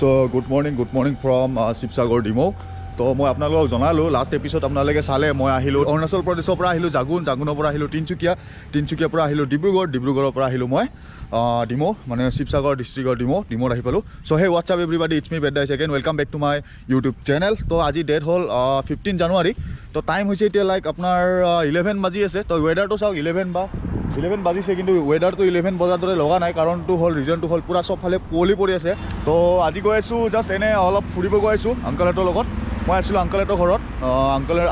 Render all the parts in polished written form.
So good morning from Sibsagar Demo. তো মই আপোনালোকক জনালো লাষ্ট এপিসোড আপোনালোকে চালে মই আহিলো অৰুণাচল প্ৰদেশৰ পৰা আহিলো জাগুনৰ পৰা আহিলো তিনচুকীয়াৰ পৰা আহিলো ডিব্ৰুগড়ৰ পৰা আহিলো মই ডিমো মানে শিৱসাগৰ ডিষ্ট্ৰিক্টৰ ডিমোত আহি পালো so hey what's up everybody it's me Bedaish again welcome back to my YouTube channel তো আজি ডেট হ'ল 15 জানুৱাৰী তো টাইম হৈছে এতিয়া লাইক আপোনাৰ 11 বাজি আছে তো ওয়েদাৰটো চাওক 11 বাজিছে কিন্তু ওয়েদাৰটো 11 বজাৰ দৰে লগা নাই কাৰণটো হ'ল ৰিজনটো হ'ল পুৰা চবফালে কুঁৱলী পৰি আছে তো আজি গৈ আছোঁ জাষ্ট এনে অলপ ফুৰিব গৈ আছোঁ আংকলহঁতৰ লগত মই আছিলোঁ আংকলহঁতৰ ঘৰত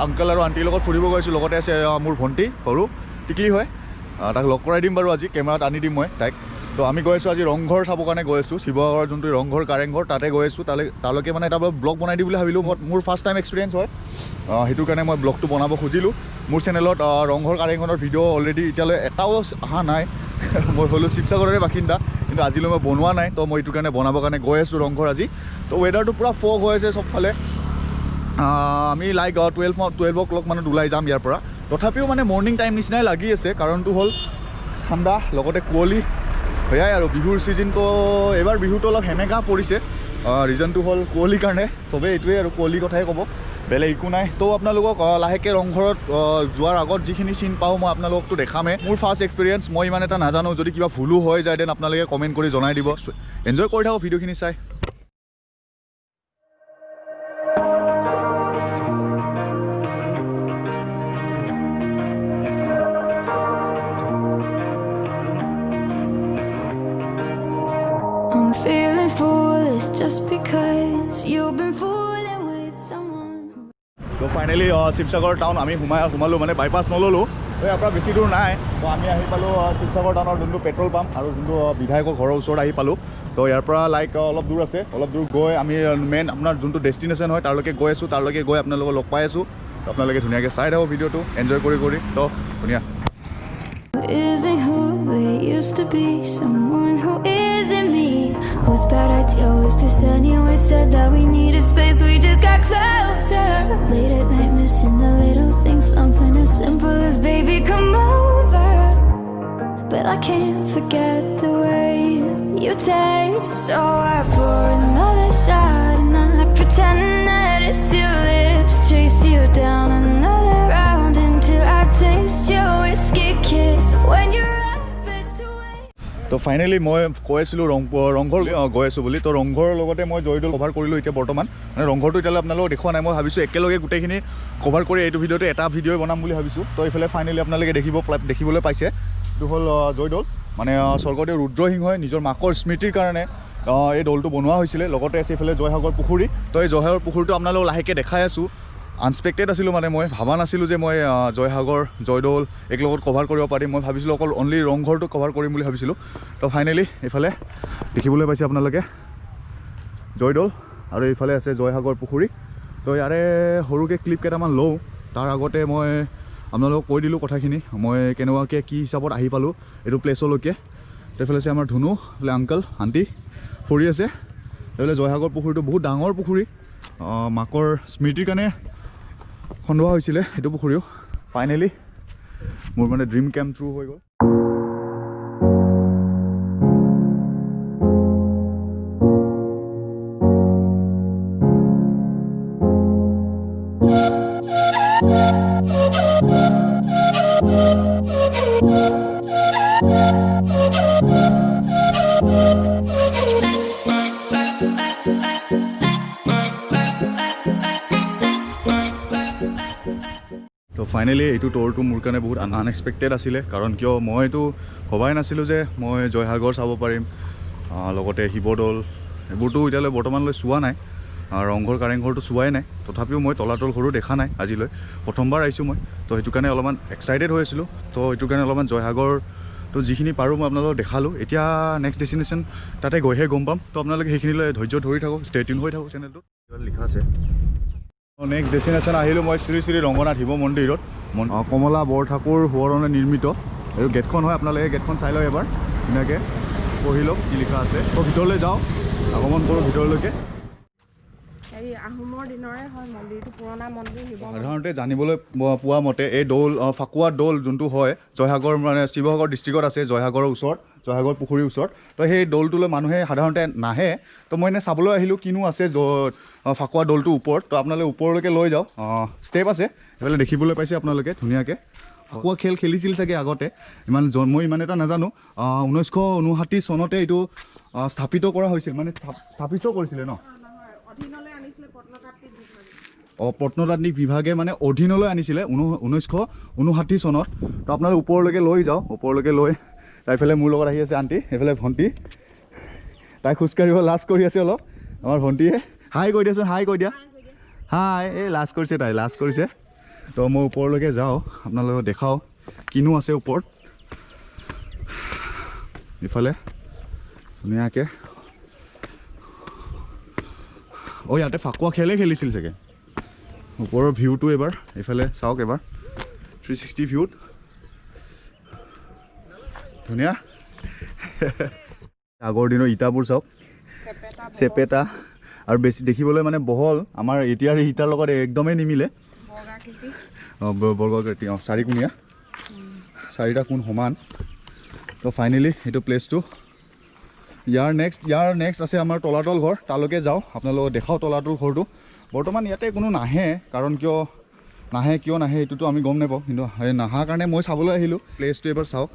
আংকল আৰু আণ্টিৰ লগত ফুৰিব গৈ আছোঁ লগতে আছে মোৰ ভণ্টি সৰু টিকলি হয় তাক লগ কৰাই দিম বাৰু আজি কেমেৰাত আনি দিম মই তাইক তো আমি গৈ আছোঁ আজি ৰংঘৰ চাবৰ কাৰণে গৈ আছোঁ শিৱসাগৰৰ যোনটো ৰংঘৰ কাৰেংঘৰ তাতে গৈ আছোঁ তালৈকে মানে এটা ব্লগ বনাই দিম বুলি ভাবিলোঁ মোৰ ফাৰ্ষ্ট টাইম এক্সপিৰিয়েঞ্চ হয় সেইটো কাৰণে মই ব্লগটো বনাব খুজিলোঁ মোৰ চেনেলত ৰংঘৰ কাৰেংঘৰৰ ভিডিঅ' অলৰেডি এতিয়ালৈ এটাও অহা নাই মই হ'লোঁ শিৱসাগৰৰে বাসিন্দা কিন্তু আজিলৈ মই বনোৱা নাই তো মই এইটো কাৰণে বনাবৰ কাৰণে গৈ আছোঁ ৰংঘৰ আজি তো ৱেডাৰটো পূৰা ফগ হৈ আছে চবফালে আমি লাইক 12 o'clock মানত ওলাই যাম ইয়াৰ পৰা তথাপিও মানে মৰ্নিং টাইম নিচিনাই লাগি আছে কাৰণটো হ'ল ঠাণ্ডা লগতে কুঁৱলী সেয়াই আৰু বিহুৰ ছিজন তো এইবাৰ বিহুটো অলপ সেমেকা পৰিছে ৰিজনটো হ'ল কুঁৱলীৰ কাৰণে চবেই এইটোৱে আৰু কুঁৱলীৰ কথাই ক'ব বেলেগ একো নাই তো আপোনালোকক লাহেকৈ ৰংঘৰত যোৱাৰ আগত যিখিনি চিন পাওঁ মই আপোনালোকতো দেখামেই মোৰ ফাৰ্ষ্ট এক্সপিৰিয়েঞ্চ মই ইমান এটা নাজানো যদি কিবা ভুলো হৈ যায় দেন আপোনালোকে কমেণ্ট কৰি জনাই দিব এনজয় কৰি থাকক ভিডিঅ'খিনি চাই I'm feeling foolish just because you've been fooling with someone. তো ফাইনেলি শিৱসাগৰ টাউন আমি সোমালোঁ মানে বাইপাছ নল'লোঁ ইয়াৰ পৰা বেছি দূৰ নাই তো আমি আহি পালোঁ শিৱসাগৰ টাউনৰ যোনটো পেট্ৰল পাম্প আৰু যোনটো বিধায়কৰ ঘৰৰ ওচৰত আহি পালোঁ তো ইয়াৰ পৰা লাইক অলপ দূৰ আছে অলপ দূৰ গৈ আমি মেইন আপোনাৰ যোনটো ডেষ্টিনেশ্যন হয় তাৰলৈকে গৈ আছোঁ তাৰলৈকে গৈ আপোনালোকক লগ পাই আছোঁ তো আপোনালোকে ধুনীয়াকৈ চাই থাকক ভিডিঅ'টো এনজয় কৰি তো ধুনীয়া Isn't who they used to be, someone who isn't me. Whose bad idea was this anyway? Said that we needed space, we just got closer. Late at night missing the little things, something as simple as baby come over. But I can't forget the way you taste. So I pour another shot and I pretend that it's your lips. Chase you down another round until I taste your whiskey kiss. When you're তো finally মই কৈ আছিলোঁ ৰংঘৰ গৈ আছোঁ বুলি তো ৰংঘৰৰ লগতে মই জয়দৌল কভাৰ কৰিলোঁ এতিয়া বৰ্তমান মানে ৰংঘৰটো এতিয়ালৈ আপোনালোকক দেখুওৱা নাই মই ভাবিছোঁ একেলগে গোটেইখিনি কভাৰ কৰি এইটো ভিডিঅ'টো এটা ভিডিঅ'ই বনাম বুলি ভাবিছোঁ তো এইফালে ফাইনেলি আপোনালোকে দেখিবলৈ পাইছে এইটো হ'ল জয়দৌল মানে স্বৰ্গদেউ ৰুদ্ৰসিংহই নিজৰ মাকৰ স্মৃতিৰ কাৰণে এই দৌলটো বনোৱা হৈছিলে লগতে আছে এইফালে জয়সাগৰ পুখুৰী তো এই জয়সাগৰ পুখুৰীটো আপোনালোকক লাহেকৈ দেখাই আছোঁ আনএক্সপেক্টেড আছিলোঁ মানে মই ভাবা নাছিলোঁ যে মই জয়সাগৰ জয়দৌল একেলগত কভাৰ কৰিব পাৰিম মই ভাবিছিলোঁ অকল অনলি ৰংঘৰটো কভাৰ কৰিম বুলি ভাবিছিলোঁ তো ফাইনেলি এইফালে দেখিবলৈ পাইছে আপোনালোকে জয়দৌল আৰু এইফালে আছে জয়সাগৰ পুখুৰী তো ইয়াৰে সৰুকৈ ক্লিপ কেইটামান লওঁ তাৰ আগতে মই আপোনালোকক কৈ দিলোঁ কথাখিনি মই কেনেকুৱাকৈ কি হিচাপত আহি পালোঁ এইটো প্লেচলৈকে তো এইফালে আছে আমাৰ ধুনু এইফালে আংকল আণ্টি ফুৰি আছে এইফালে জয়সাগৰ পুখুৰীটো বহুত ডাঙৰ পুখুৰী মাকৰ স্মৃতিৰ কাৰণে খন্দোৱা হৈছিলে এইটো পুখুৰীও ফাইনেলি মোৰ মানে ড্ৰিম কেম্প থ্ৰু হৈ গ'ল তো ফাইনেলি এইটো ট'ৰটো মোৰ কাৰণে বহুত আনএক্সপেক্টেড আছিলে কাৰণ কিয় মইতো ভবাই নাছিলোঁ যে মই জয়সাগৰ চাব পাৰিম লগতে শিৱদৌল এইবোৰতো এতিয়ালৈ বৰ্তমানলৈ চোৱা নাই ৰংঘৰ কাৰেংঘৰটো চোৱাই নাই তথাপিও মই তলাতল ঘৰো দেখা নাই আজিলৈ প্ৰথমবাৰ আহিছোঁ মই তো সেইটো কাৰণে অলপমান এক্সাইটেড হৈ আছিলোঁ তো সেইটো কাৰণে অলপমান জয়সাগৰটো যিখিনি পাৰোঁ মই আপোনালোকক দেখালোঁ এতিয়া নেক্সট ডেষ্টিনেশ্যন তাতে গৈহে গম পাম তো আপোনালোকে সেইখিনিলৈ ধৈৰ্য ধৰি থাকক ষ্টে টিউন হৈ থাকক চেনেলটোত লিখা আছে নেক্সট ডেষ্টিনেশ্যন আহিলোঁ মই শ্ৰী শ্ৰী ৰংগনাথ শিৱ মন্দিৰত কমলা বৰঠাকুৰ সোঁৱৰণে নিৰ্মিত এইটো গেটখন হয় আপোনালোকে গেটখন চাই লওক এবাৰ ধুনীয়াকৈ পঢ়ি লওক কি লিখা আছে তো ভিতৰলৈ যাওঁ আগমন কৰোঁ ভিতৰলৈকে আহোমৰ দিনৰে হয় মন্দিৰটো পুৰণা মন্দিৰ সাধাৰণতে জানিবলৈ পোৱা মতে এই দৌল ফাকুৱা দৌল যোনটো হয় জয়সাগৰ মানে শিৱসাগৰ ডিষ্ট্ৰিক্টত আছে জয়সাগৰৰ ওচৰত জয়সাগৰ পুখুৰীৰ ওচৰত। তো সেই দৌলটোলৈ মানুহে সাধাৰণতে নাহে, তো মই এনেই চাবলৈ আহিলোঁ কিনো আছে ফাকুৱা দৌলটোৰ ওপৰত। তো আপোনালোকে ওপৰলৈকে লৈ যাওঁ, ষ্টেপ আছে সেইফালে দেখিবলৈ পাইছে আপোনালোকে ধুনীয়াকৈ। ফাকুৱা খেল খেলিছিল চাগে আগতে, মই ইমান এটা নাজানো। 1959 চনতে এইটো স্থাপিত কৰা হৈছিল, মানে স্থাপিত কৰিছিলে ন? প্ৰত্নতাত্ত্বিক বিভাগে মানে অধীনলৈ আনিছিলে 1959 চনত। তো আপোনালোকে ওপৰলৈকে লৈ যাওঁ, ওপৰলৈকে লৈ এইফালে মোৰ লগত আহি আছে আণ্টি, সেইফালে ভণ্টি, তাই খোজকাঢ়িব লাজ কৰি আছে অলপ। আমাৰ ভণ্টিয়ে হাই কৈ দিয়াচোন, হাই কৈ দিয়া, হাই। এই লাজ কৰিছে, তাই লাজ কৰিছে। তো মই ওপৰলৈকে যাওঁ, আপোনালোকক দেখাওঁ কিনো আছে ওপৰত। ইফালে ধুনীয়াকৈ ইয়াতে ফাকুৱা খেলেই খেলিছিল চাগে। ওপৰৰ ভিউটো এবাৰ এইফালে চাওক, এবাৰ 360 ভিউত ধুনীয়া। আগৰ দিনৰ ইটাবোৰ চাওক, চেপেটা আৰু বেছি দেখিবলৈ মানে বহল। আমাৰ এতিয়াৰ ইটাৰ লগত একদমেই নিমিলে। বৰ্গকৃতি, 4 কোণীয়া, 4টা কোণ সমান। তো ফাইনেলি এইটো প্লেচটো। ইয়াৰ নেক্সট আছে আমাৰ তলাতল ঘৰ, তালৈকে যাওঁ, আপোনালোকক দেখাওঁ তলাতল ঘৰটো। বৰ্তমান ইয়াতে কোনো নাহে, কাৰণ কিয় নাহে এইটোতো আমি গম নাপাওঁ, কিন্তু নাহাৰ কাৰণে মই চাবলৈ আহিলোঁ। প্লেচটো এবাৰ চাওক,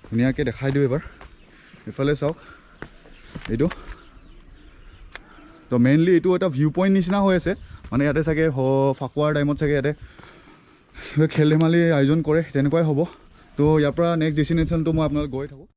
ধুনীয়াকৈ দেখাই দিওঁ এবাৰ। এইফালে চাওক এইটো। তো মেইনলি এইটো এটা ভিউ পইণ্ট নিচিনা হৈ আছে, মানে ইয়াতে চাগে ফাকুৱাৰ টাইমত চাগে ইয়াতে খেল ধেমালি আয়োজন কৰে, তেনেকুৱাই হ'ব। তো ইয়াৰ পৰা নেক্সট ডেষ্টিনেশ্যনটো মই আপোনালোক গৈ থাকোঁ।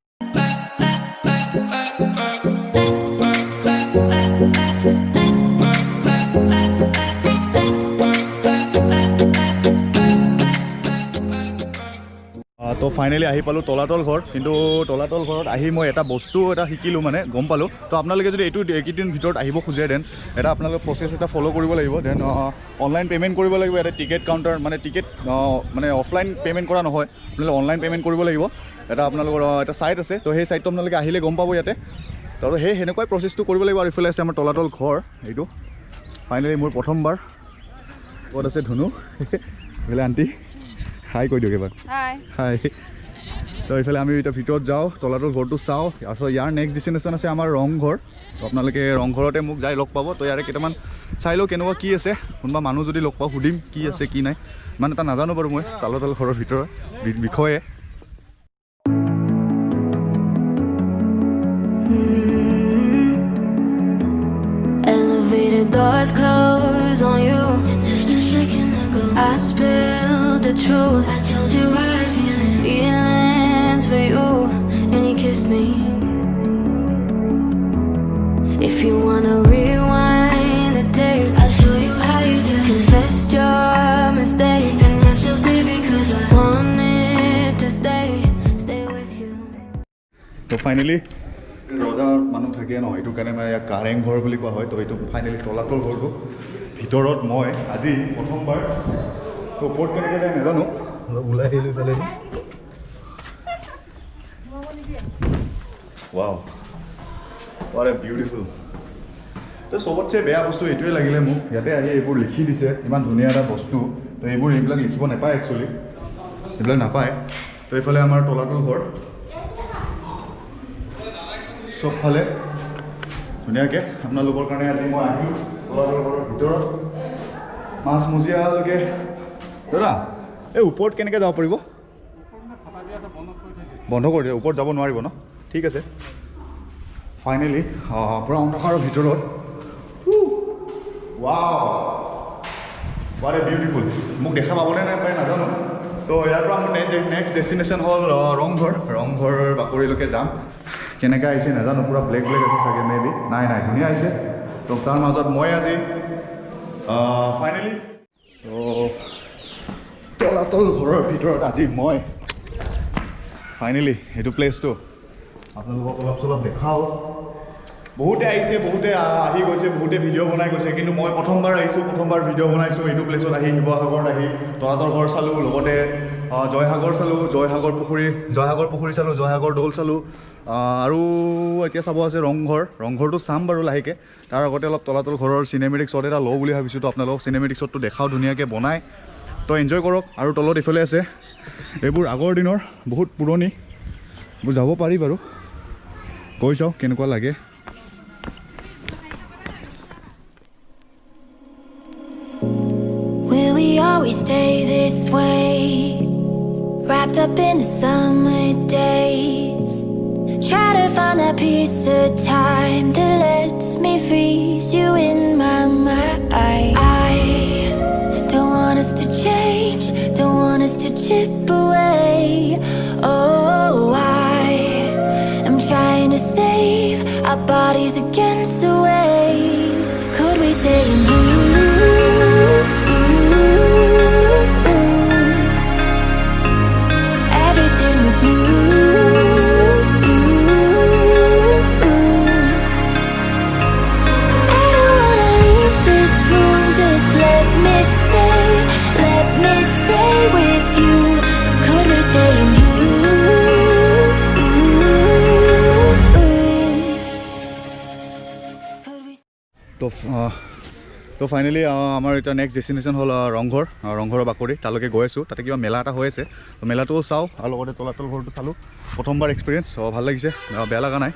তো ফাইনেলি আহি পালোঁ তলাতল ঘৰ। কিন্তু তলাতল ঘৰত আহি মই এটা বস্তু শিকিলোঁ, মানে গম পালোঁ। তো আপোনালোকে যদি এইকেইদিন ভিতৰত আহিব খোজে, দেন এটা আপোনালোকে প্ৰচেছ এটা ফ'ল' কৰিব লাগিব। দেন অনলাইন পে'মেণ্ট কৰিব লাগিব। এটা টিকেট কাউণ্টাৰ, মানে টিকেট মানে অফলাইন পে'মেণ্ট কৰা নহয়, আপোনালোকে অনলাইন পে'মেণ্ট কৰিব লাগিব। এটা আপোনালোকৰ এটা ছাইট আছে, তো সেই ছাইটটো আপোনালোকে আহিলে গম পাব ইয়াতে। তো সেনেকুৱাই প্ৰচেছটো কৰিব লাগিব। আৰু ইফালে আছে আমাৰ তলাতল ঘৰ, এইটো ফাইনেলি মোৰ প্ৰথমবাৰ। ক'ত আছে ধুনু, এইফালে আণ্টি, হাই কৈ দিয়ক এবাৰ, হাই। তো এইফালে আমি এতিয়া ভিতৰত যাওঁ, তলাতল ঘৰটো চাওঁ। তাৰপিছত ইয়াৰ নেক্সট ডেষ্টিনেশ্যন আছে আমাৰ ৰংঘৰ। তো আপোনালোকে ৰংঘৰতে মোক যাই লগ পাব। তো ইয়াৰে কেইটামান চাই লওঁ কেনেকুৱা কি আছে, কোনোবা মানুহ যদি লগ পাওঁ সুধিম কি আছে কি নাই। ইমান এটা নাজানো বাৰু মই তলাতল ঘৰৰ ভিতৰৰ বিষয়ে। Elevator doors close on you. Just a second ago, I spilled the truth. I told you I had feelings for you, and you kissed me. If you wanna rewind the tape, I'll show you how you just confessed your mistakes. And I still stay because I wanted to stay with you. তো finally ৰজাৰ মানুহ থাকে ন, এইটো কাৰণে মানে ইয়াক কাৰেং ঘৰ বুলি কোৱা হয়। তো এইটো ফাইনেলি তলাতল ঘৰটো ভিতৰত মই আজি প্ৰথমবাৰ। তো ওপৰত কেনেকৈ যায় নাজানো, অলপ ওলাই আহিলোঁ ইফালে। Wow, what a beautiful। তো চবতছে বেয়া বস্তু এইটোৱে লাগিলে মোক, ইয়াতে আহি এইবোৰ লিখি দিছে, ইমান ধুনীয়া এটা বস্তু। তো এইবিলাক লিখিব নাপায়, একচুৱেলি এইবিলাক নাপায়। তো এইফালে আমাৰ তলাতল ঘৰ, চবফালে ধুনীয়াকৈ আপোনালোকৰ কাৰণে আজি মই আহিলোঁ তলাতল ঘৰৰ ভিতৰত মাজমজিয়ালৈকে। দাদা এই ওপৰত কেনেকৈ যাব পাৰিব? বন্ধ কৰি দিয়ে, ওপৰত যাব নোৱাৰিব ন? ঠিক আছে। ফাইনেলি পূৰা অন্ধকাৰৰ ভিতৰত, ৱাও, what a beautiful। মোক দেখা পাবনে নাপায় নাজানো। তো ইয়াৰ পৰা মোৰ নেক্সট ডেষ্টিনেশ্যন হ'ল ৰংঘৰ বাকৰিলৈকে যাম। কেনেকৈ আহিছে নাজানো, পূৰা ব্লেক আছে চাগে, মেবি। নাই ধুনীয়া আহিছে। তো তাৰ মাজত মই আজি ফাইনেলি তলাতল ঘৰৰ ভিতৰত আজি মই ফাইনেলি এইটো প্লেচটো আপোনালোকক অলপ চলপ দেখাওঁ। বহুতে আহিছে, বহুতে আহি গৈছে, বহুতে ভিডিঅ' বনাই গৈছে, কিন্তু মই প্ৰথমবাৰ আহিছোঁ, প্ৰথমবাৰ ভিডিঅ' বনাইছোঁ এইটো প্লেচত আহি। শিৱসাগৰত আহি তলাতল ঘৰ চালোঁ, লগতে জয়সাগৰ চালোঁ, জয়সাগৰ পুখুৰী চালোঁ, জয়সাগৰ দৌল চালোঁ। আৰু এতিয়া চাব আছে ৰংঘৰটো চাম বাৰু লাহেকৈ। তাৰ আগতে অলপ তলাতল ঘৰৰ চিনেমেটিক শ্বট এটা লওঁ বুলি ভাবিছোঁ। তো আপোনালোকক চিনেমেটিক শ্বটটো দেখাওঁ ধুনীয়াকৈ বনাই। তো এনজয় কৰক। আৰু তলত এইফালে আছে এইবোৰ আগৰ দিনৰ বহুত পুৰণি যাব পাৰি বাৰু গৈ চাওঁ কেনেকুৱা লাগে Will we always stay this way? Wrapped up in the summer days. Try to find that piece of time that lets me freeze you in my mind. I don't want us to change, don't want us to chip away. Oh, I am trying to save our bodies against the waves. Could we stay in blue? Everything was new. I don't wanna leave this room. Just let me stay with you. Could we stay in blue? Could we? তো finally আমাৰ এতিয়া next destination হ'ল ৰংঘৰৰ বাকৰি তালৈকে গৈ আছোঁ তাতে কিবা মেলা এটা হৈ আছে তো মেলাটোও চাওঁ আৰু লগতে তলাতল ঘৰটো চালোঁ প্ৰথমবাৰ এক্সপিৰিয়েঞ্চ ভাল লাগিছে বেয়া লগা নাই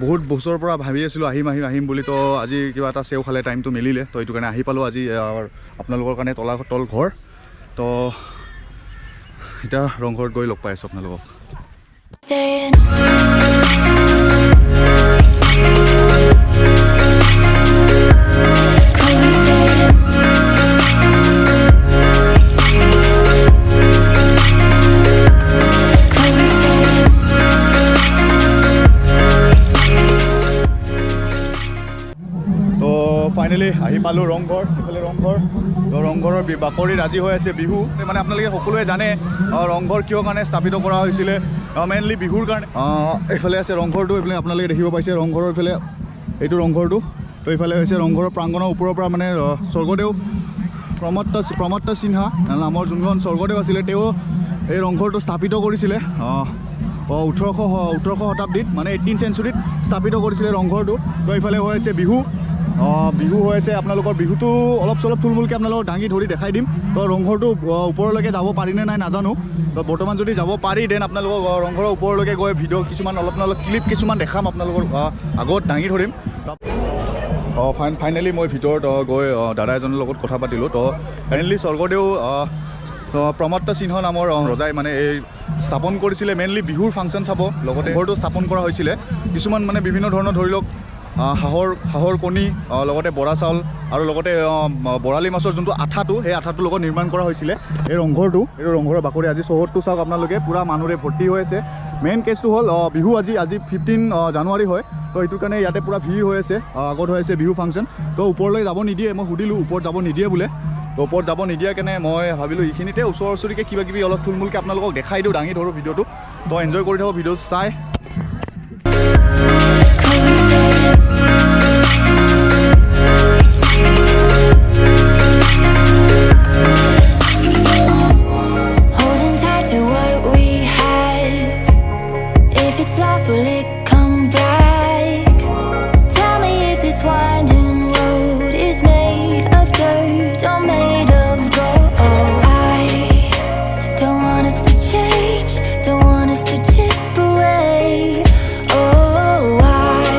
বহুত বছৰৰ পৰা ভাবি আছিলোঁ আহিম বুলি তো আজি কিবা এটা চেও খালে টাইমটো মিলিলে তো এইটো কাৰণে আহি পালোঁ আজি আপোনালোকৰ কাৰণে তলাতল ঘৰ তো এতিয়া ৰংঘৰত গৈ লগ পাই আছোঁ আপোনালোকক Staying. Could we stay in? Could we stay in? তো ফাইনেলি আহি পালোঁ ৰংঘৰ এইফালে ৰংঘৰ তো ৰংঘৰৰ বাকৰিত আজি হৈ আছে বিহু মানে আপোনালোকে সকলোৱে জানে ৰংঘৰ কিয় কাৰণে স্থাপিত কৰা হৈছিলে মেইনলি বিহুৰ কাৰণে এইফালে আছে ৰংঘৰটো এইফালে আপোনালোকে দেখিব পাইছে ৰংঘৰৰ এইফালে এইটো ৰংঘৰটো তো এইফালে হৈছে ৰংঘৰৰ প্ৰাংগণৰ ওপৰৰ পৰা মানে স্বৰ্গদেউ প্ৰমত্ত সিনহা নামৰ যোনখন স্বৰ্গদেউ আছিলে তেওঁ এই ৰংঘৰটো স্থাপিত কৰিছিলে 1800 শতাব্দীত মানে 18th চেঞ্চুৰীত স্থাপিত কৰিছিলে ৰংঘৰটো তো এইফালে হৈ আছে বিহু হৈ আছে আপোনালোকৰ বিহুটো অলপ চলপ থুলমূলকৈ আপোনালোকক দাঙি ধৰি দেখাই দিম তো ৰংঘৰটো ওপৰলৈকে যাব পাৰিনে নাই নাজানো তো বৰ্তমান যদি যাব পাৰি দেন আপোনালোকক ৰংঘৰৰ ওপৰলৈকে গৈ ভিডিঅ' কিছুমান অলপ ক্লিপ কিছুমান দেখাম আপোনালোকৰ আগত দাঙি ধৰিম ফাইনেলি মই ভিতৰত গৈ দাদা এজনৰ লগত কথা পাতিলোঁ তো ফাইনেলি স্বৰ্গদেউ প্ৰমত্ত সিনহা নামৰ ৰজাই মানে এই স্থাপন কৰিছিলে মেইনলি বিহুৰ ফাংচন চাব লগতে ঘৰটো স্থাপন কৰা হৈছিলে কিছুমান মানে বিভিন্ন ধৰণৰ ধৰি লওক হাঁহৰ কণী লগতে বৰা চাউল আৰু লগতে বৰালি মাছৰ যোনটো আঠাটো সেই আঠাটোৰ লগত নিৰ্মাণ কৰা হৈছিলে এই ৰংঘৰটো এইটো ৰংঘৰৰ বাকৰি আজি চহৰটো চাওক আপোনালোকে পূৰা মানুহৰে ভৰ্তি হৈ আছে মেইন কেছটো হ'ল বিহু আজি 15 জানুৱাৰী হয় তো এইটো কাৰণে ইয়াতে পূৰা ভিৰ হৈ আছে আগত হৈ আছে বিহু ফাংচন তো ওপৰলৈ যাব নিদিয়ে মই সুধিলোঁ ওপৰত যাব নিদিয়ে বোলে তো ওপৰত যাব নিদিয়া কেনে মই ভাবিলোঁ এইখিনিতে ওচৰকে কিবাকিবি অলপ থুলমূলকৈ আপোনালোকক দেখাই দিওঁ দাঙি ধৰোঁ ভিডিঅ'টো তো এনজয় কৰি থাকোঁ ভিডিঅ' চাই Holding tight to what we have. If it's lost, will it come back? Tell me if this winding road is made of dirt or made of gold. I don't want us to change, don't want us to chip away. Oh, I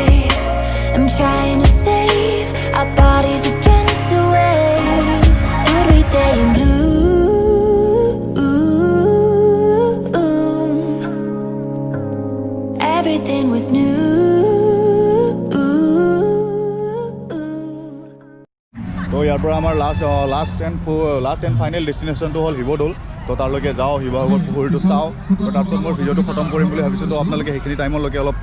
am trying to save our bodies against the waves. Could we stay in blue? Everything was new. তো ইয়াৰ পৰা আমাৰ last and final ডেষ্টিনেশ্যনটো হ'ল শিৱদৌল তো তালৈকে যাওঁ শিৱসাগৰ পুখুৰীটো চাওঁ তো তাৰপিছত মই ভিডিঅ'টো খতম কৰিম বুলি ভাবিছোঁ তো আপোনালোকে সেইখিনি টাইমলৈকে অলপ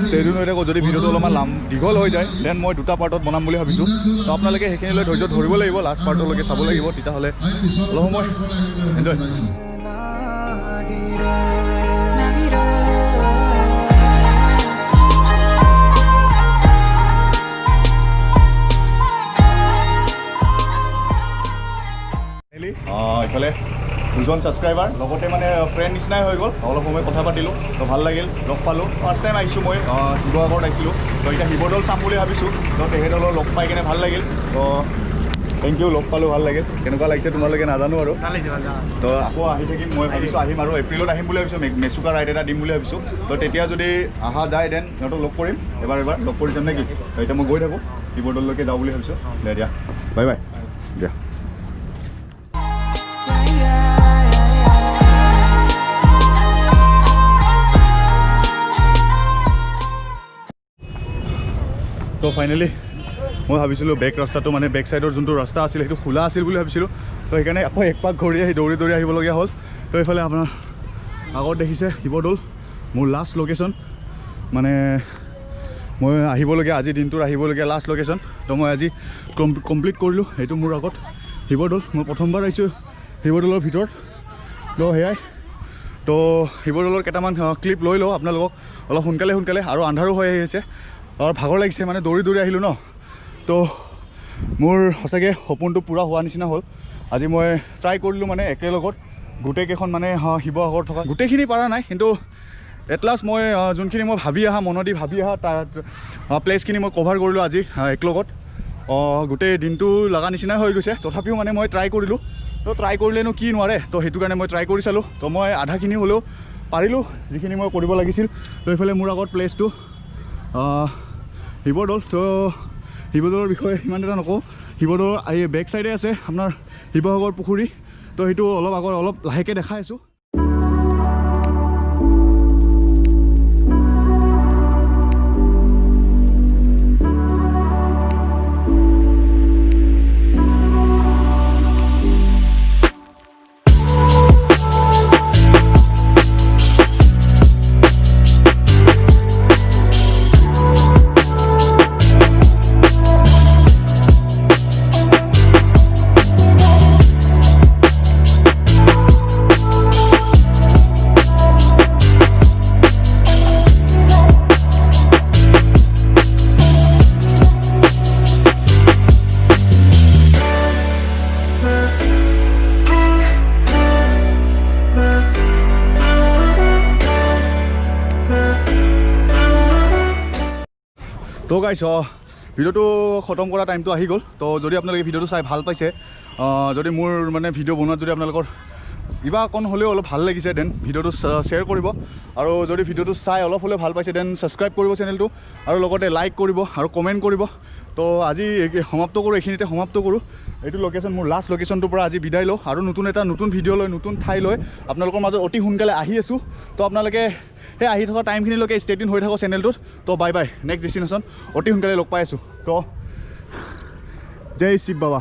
ষ্টেডিয়াম হৈ থাকোঁ যদি ভিডিঅ'টো অলপমান দীঘল হৈ যায় দেন মই 2টা পাৰ্টত বনাম বুলি ভাবিছোঁ তো আপোনালোকে সেইখিনিলৈ ধৈৰ্য ধৰিব লাগিব লাষ্ট পাৰ্টলৈকে চাব লাগিব তেতিয়াহ'লে অলপ সময় এনজয় এইফালে 2জন ছাবস্ক্ৰাইবাৰ লগতে মানে ফ্ৰেণ্ড নিচিনাই হৈ গ'ল অলপ সময় কথা পাতিলোঁ তো ভাল লাগিল লগ পালোঁ ফাৰ্ষ্ট টাইম আহিছোঁ মই শিৱসাগৰত আহিছিলোঁ তো এতিয়া শিৱদৌল চাম বুলি ভাবিছোঁ তো তেখেতসকলক লগ পাই কিনে ভাল লাগিল তো থেংক ইউ লগ পালোঁ ভাল লাগে কেনেকুৱা লাগিছে তোমালোকে নাজানো আৰু ভাল লাগিছে ভাল লাগিছে তো আকৌ আহি থাকিম মই ভাবিছোঁ আহিম আৰু এপ্ৰিলত আহিম বুলি ভাবিছোঁ মেচুকা ৰাইড এটা দিম বুলি ভাবিছোঁ তো তেতিয়া যদি অহা যায় দেন সিহঁতক লগ কৰিম এবাৰ লগ কৰি যাম নেকি এতিয়া মই গৈ থাকোঁ শিৱদৌললৈকে যাওঁ বুলি ভাবিছোঁ দে দিয়া বাই বাই দিয়া তো ফাইনেলি মই ভাবিছিলোঁ বেক ৰাস্তাটো মানে বেক ছাইডৰ যোনটো ৰাস্তা আছিল সেইটো খোলা আছিল বুলি ভাবিছিলোঁ তো সেইকাৰণে আকৌ এক পাক ঘূৰি আহি দৌৰি দৌৰি আহিবলগীয়া হ'ল তো এইফালে আপোনাৰ আগত দেখিছে শিৱদৌল মোৰ লাষ্ট লোকেশ্যন মানে মই আহিবলগীয়া আজি দিনটোৰ আহিবলগীয়া লাষ্ট লোকেশ্যন তো মই আজি কমপ্লিট কৰিলোঁ এইটো মোৰ আগত শিৱদৌল মই প্ৰথমবাৰ আহিছোঁ শিৱদৌলৰ ভিতৰত তো সেয়াই তো শিৱদৌলৰ কেইটামান ক্লিপ লৈ লওঁ আপোনালোকক অলপ সোনকালে আৰু আন্ধাৰো হৈ আহিছে আৰু ভাগৰ লাগিছে মানে দৌৰি দৌৰি আহিলোঁ ন তো মোৰ সঁচাকৈ সপোনটো পূৰা হোৱা নিচিনা হ'ল আজি মই ট্ৰাই কৰিলোঁ মানে একেলগত গোটেইকেইখন মানে শিৱসাগৰত থকা গোটেইখিনি পৰা নাই কিন্তু এট লাষ্ট মই যোনখিনি মই ভাবি অহা মনদি ভাবি অহা তাত প্লেচখিনি মই কভাৰ কৰিলোঁ আজি একেলগত গোটেই দিনটো লগা নিচিনাই হৈ গৈছে তথাপিও মানে মই ট্ৰাই কৰিলোঁ তো ট্ৰাই কৰিলেনো কি নোৱাৰে তো সেইটো কাৰণে মই ট্ৰাই কৰি চালোঁ তো মই আধাখিনি হ'লেও পাৰিলোঁ যিখিনি মই কৰিব লাগিছিল তো এইফালে মোৰ আগত প্লেচটো শিৱদৌল তো শিৱদৌলৰ বিষয়ে ইমান এটা নকওঁ শিৱদৌলৰ এই বেক চাইডে আছে আপোনাৰ শিৱসাগৰ পুখুৰী তো সেইটো অলপ আগত অলপ লাহেকৈ দেখাই আছোঁ তো গাইছ ভিডিঅ'টো খতম কৰা টাইমটো আহি গ'ল তো যদি আপোনালোকে ভিডিঅ'টো চাই ভাল পাইছে যদি মোৰ মানে ভিডিঅ' বনোৱাত যদি আপোনালোকৰ কিবা অকণ হ'লেও অলপ ভাল লাগিছে দেন ভিডিঅ'টো শ্বেয়াৰ কৰিব আৰু যদি ভিডিঅ'টো চাই অলপ হ'লেও ভাল পাইছে দেন ছাবস্ক্ৰাইব কৰিব চেনেলটো আৰু লগতে লাইক কৰিব আৰু কমেণ্ট কৰিব তো আজি সমাপ্ত কৰোঁ এইখিনিতে সমাপ্ত কৰোঁ এইটো লোকেশ্যন মোৰ লাষ্ট লোকেশ্যনটোৰ পৰা আজি বিদায় লওঁ আৰু নতুন ভিডিঅ' লৈ নতুন ঠাই লৈ আপোনালোকৰ মাজত অতি সোনকালে আহি আছোঁ তো আপোনালোকে সেই আহি থকা টাইমখিনিলৈকে ষ্টেডিন হৈ থাকক চেনেলটোত তো বাই বাই নেক্সট ডেষ্টিনেশ্যন অতি সোনকালে লগ পাই আছোঁ তো জয় শিৱ বাবা